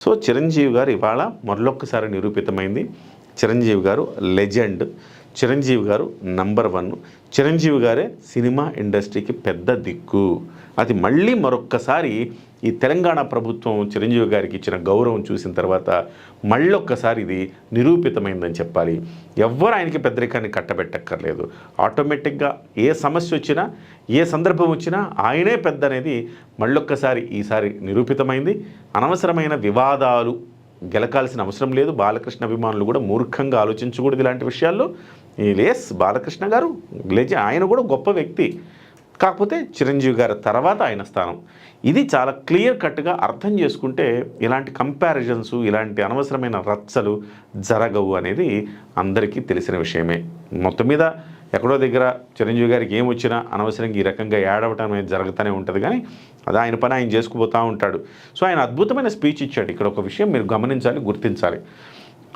So Chiranjeevi గారు ఇవాళ మరొక్కసారి నిరూపితమైంది. చిరంజీవి గారు లెజెండ్. చిరంజీవి గారు నంబర్ 1. చిరంజీవి గారే సినిమా ఇండస్ట్రీకి పెద్ద దిక్కు. అది మళ్ళీ మరొక్కసారి ఈ తెలంగాణ ప్రభుత్వం చిరంజీవి గారికి ఇచ్చిన గౌరవం చూసిన తర్వాత మళ్ళొక్కసారి ఇది నిరూపితమైందని చెప్పాలి. ఎవ్వరు ఆయనకి పెద్దరికాన్ని కట్టబెట్టక్కర్లేదు. ఆటోమేటిక్గా ఏ సమస్య వచ్చినా, ఏ సందర్భం వచ్చినా ఆయనే పెద్ద అనేది మళ్ళొక్కసారి ఈసారి నిరూపితమైంది. అనవసరమైన వివాదాలు గెలకాల్సిన అవసరం లేదు. బాలకృష్ణ అభిమానులు కూడా మూర్ఖంగా ఆలోచించకూడదు ఇలాంటి విషయాల్లో. లేస్ బాలకృష్ణ గారు ఆయన కూడా గొప్ప వ్యక్తి. కాకపోతే చిరంజీవి గారి తర్వాత ఆయన స్థానం. ఇది చాలా క్లియర్ కట్గా అర్థం చేసుకుంటే ఇలాంటి కంపారిజన్స్, ఇలాంటి అనవసరమైన రచ్చలు జరగవు అనేది అందరికీ తెలిసిన విషయమే. మొత్తం మీద ఎక్కడో దగ్గర చిరంజీవి గారికి ఏమొచ్చినా అనవసరంగా ఈ రకంగా ఏడవటం అనేది జరుగుతూనే ఉంటుంది. కానీ అది ఆయన పని ఆయన చేసుకుపోతూ ఉంటాడు. సో ఆయన అద్భుతమైన స్పీచ్ ఇచ్చాడు. ఇక్కడ ఒక విషయం మీరు గమనించాలి, గుర్తించాలి.